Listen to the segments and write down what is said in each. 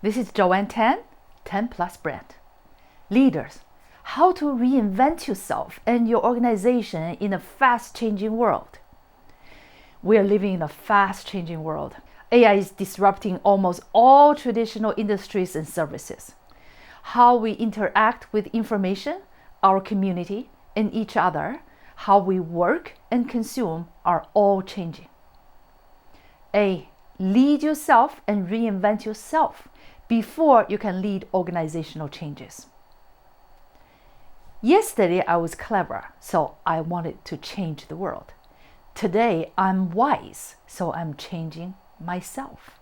This is Joanne Tan, 10 Plus Brand. Leaders, how to reinvent yourself and your organization in a fast-changing world. We are living in a fast-changing world. AI is disrupting almost all traditional industries and services. How we interact with information, our community, and each other, how we work and consume are all changing. A. Lead yourself and reinvent yourself before you can lead organizational changes. Yesterday I was clever, so I wanted to change the world. Today I'm wise, so I'm changing myself.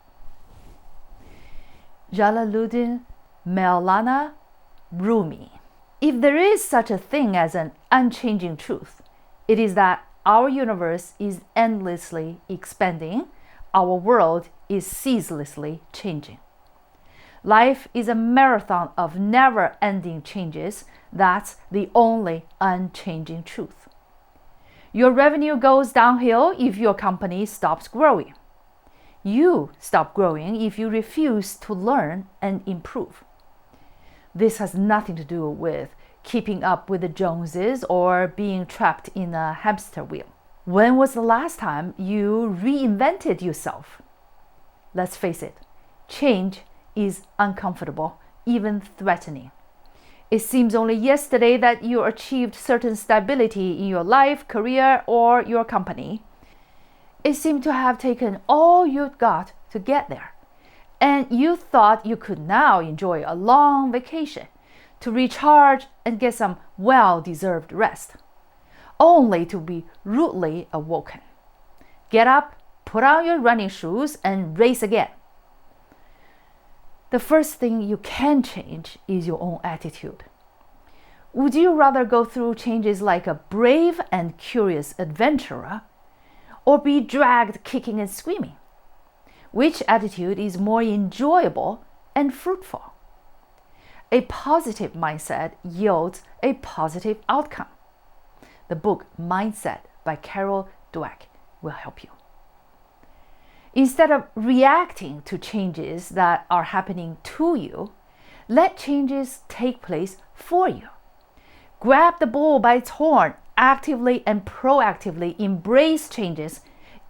Jalaluddin Maulana Rumi. If there is such a thing as an unchanging truth, it is that our universe is endlessly expanding, our world is ceaselessly changing. Life is a marathon of never-ending changes. That's the only unchanging truth. Your revenue goes downhill if your company stops growing. You stop growing if you refuse to learn and improve. This has nothing to do with keeping up with the Joneses or being trapped in a hamster wheel. When was the last time you reinvented yourself? Let's face it, change is uncomfortable, even threatening. It seems only yesterday that you achieved certain stability in your life, career, or your company. It seemed to have taken all you'd got to get there. And you thought you could now enjoy a long vacation to recharge and get some well-deserved rest, only to be rudely awoken. Get up, put on your running shoes, and race again. The first thing you can change is your own attitude. Would you rather go through changes like a brave and curious adventurer, or be dragged kicking and screaming? Which attitude is more enjoyable and fruitful? A positive mindset yields a positive outcome. The book Mindset by Carol Dweck will help you. Instead of reacting to changes that are happening to you, let changes take place for you. Grab the bull by its horn, actively and proactively embrace changes,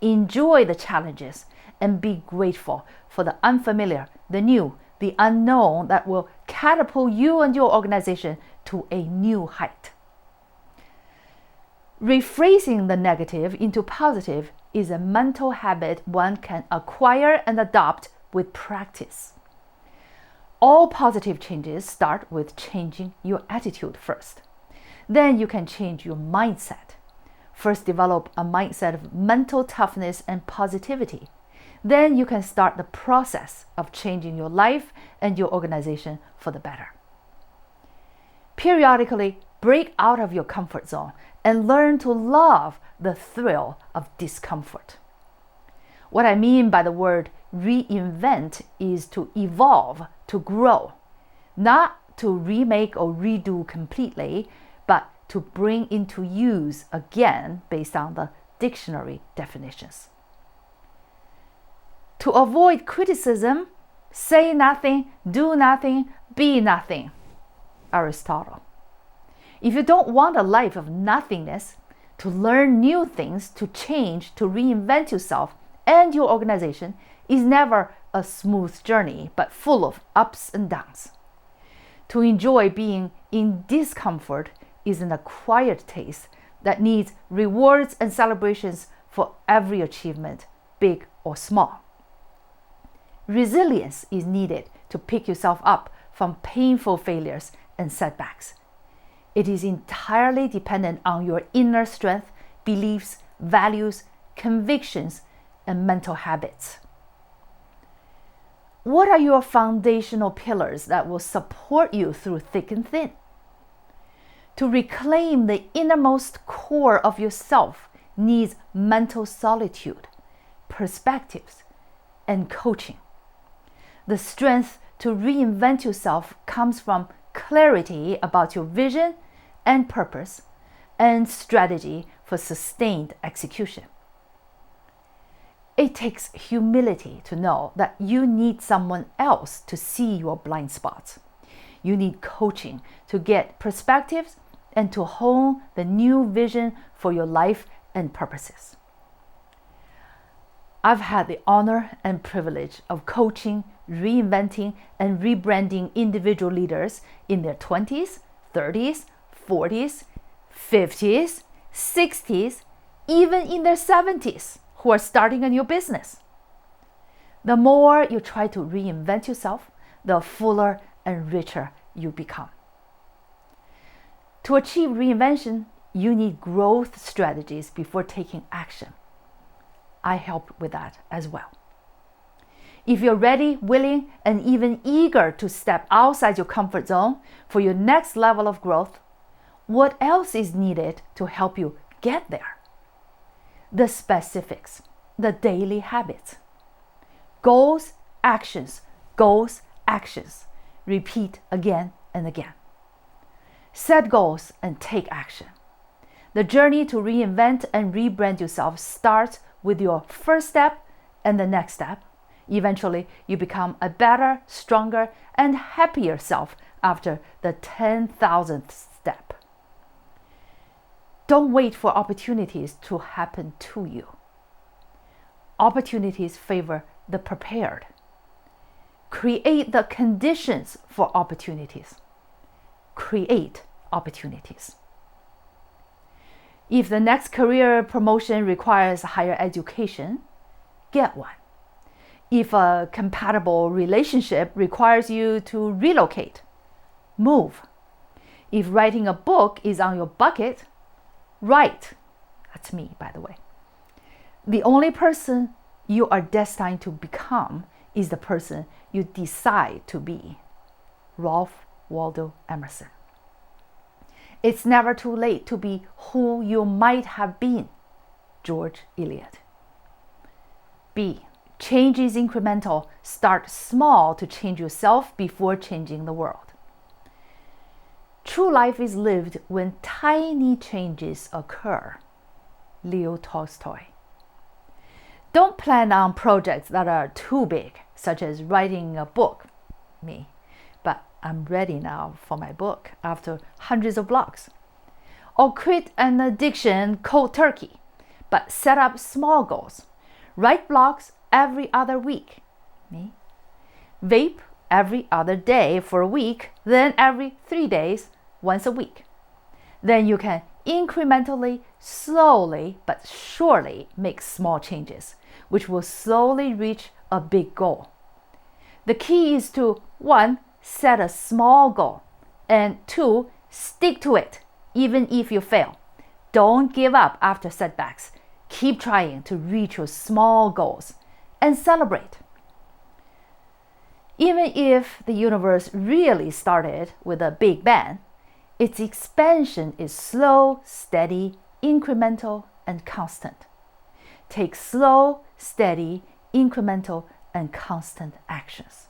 enjoy the challenges, and be grateful for the unfamiliar, the new, the unknown that will catapult you and your organization to a new height. Rephrasing the negative into positive is a mental habit one can acquire and adopt with practice. All positive changes start with changing your attitude first. Then you can change your mindset. First, develop a mindset of mental toughness and positivity. Then you can start the process of changing your life and your organization for the better. Periodically, break out of your comfort zone and learn to love the thrill of discomfort. What I mean by the word reinvent is to evolve, to grow, not to remake or redo completely, but to bring into use again based on the dictionary definitions. To avoid criticism, say nothing, do nothing, be nothing. Aristotle. If you don't want a life of nothingness, to learn new things, to change, to reinvent yourself and your organization is never a smooth journey, but full of ups and downs. To enjoy being in discomfort is an acquired taste that needs rewards and celebrations for every achievement, big or small. Resilience is needed to pick yourself up from painful failures and setbacks. It is entirely dependent on your inner strength, beliefs, values, convictions, and mental habits. What are your foundational pillars that will support you through thick and thin? To reclaim the innermost core of yourself needs mental solitude, perspectives, and coaching. The strength to reinvent yourself comes from clarity about your vision and purpose, and strategy for sustained execution. It takes humility to know that you need someone else to see your blind spots. You need coaching to get perspectives and to hone the new vision for your life and purposes. I've had the honor and privilege of coaching, reinventing, and rebranding individual leaders in their 20s, 30s, 40s, 50s, 60s, even in their 70s, who are starting a new business. The more you try to reinvent yourself, the fuller and richer you become. To achieve reinvention, you need growth strategies before taking action. I help with that as well. If you're ready, willing, and even eager to step outside your comfort zone for your next level of growth, what else is needed to help you get there? The specifics, the daily habits. Goals, actions, goals, actions. Repeat again and again. Set goals and take action. The journey to reinvent and rebrand yourself starts with your first step and the next step. Eventually, you become a better, stronger, and happier self after the 10,000th step. Don't wait for opportunities to happen to you. Opportunities favor the prepared. Create the conditions for opportunities. Create opportunities. If the next career promotion requires higher education, get one. If a compatible relationship requires you to relocate, move. If writing a book is on your bucket, write. That's me, by the way. The only person you are destined to become is the person you decide to be. Ralph Waldo Emerson. It's never too late to be who you might have been. George Eliot. B. Change is incremental. Start small to change yourself before changing the world. True life is lived when tiny changes occur. Leo Tolstoy. Don't plan on projects that are too big, such as writing a book. Me. But I'm ready now for my book after hundreds of blogs. Or quit an addiction cold turkey, but set up small goals. Write blogs every other week. Me. Vape every other day for a week, then every 3 days, once a week. Then you can incrementally, slowly, but surely make small changes, which will slowly reach a big goal. The key is to 1. Set a small goal, and 2. Stick to it, even if you fail. Don't give up after setbacks. Keep trying to reach your small goals and celebrate. Even if the universe really started with a big bang, its expansion is slow, steady, incremental, and constant. Take slow, steady, incremental, and constant actions.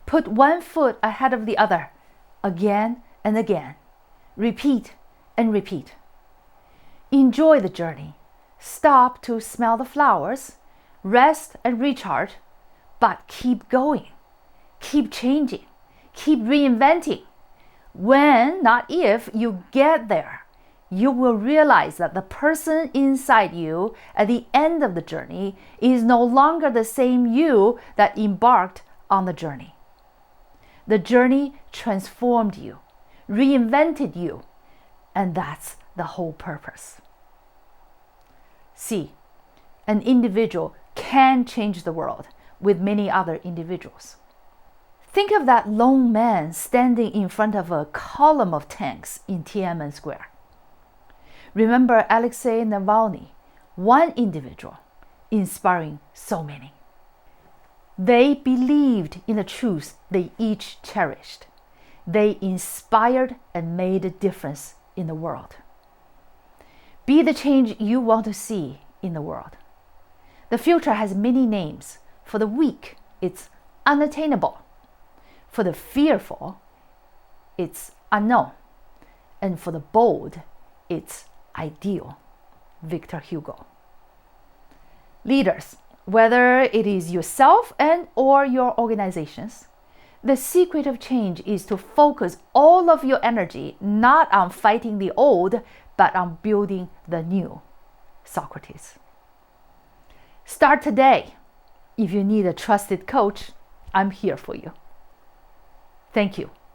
Put one foot ahead of the other, again and again. Repeat and repeat. Enjoy the journey. Stop to smell the flowers, rest and recharge, but keep going. Keep changing. Keep reinventing. When, not if, you get there, you will realize that the person inside you at the end of the journey is no longer the same you that embarked on the journey. The journey transformed you, reinvented you, and that's the whole purpose. C. An individual can change the world with many other individuals. Think of that lone man standing in front of a column of tanks in Tiananmen Square. Remember Alexei Navalny, one individual inspiring so many. They believed in the truth they each cherished. They inspired and made a difference in the world. Be the change you want to see in the world. The future has many names. For the weak, it's unattainable. For the fearful, it's unknown. And for the bold, it's ideal. Victor Hugo. Leaders, whether it is yourself and or your organizations. The secret of change is to focus all of your energy not on fighting the old, but on building the new. Socrates. Start today. If you need a trusted coach, I'm here for you. Thank you.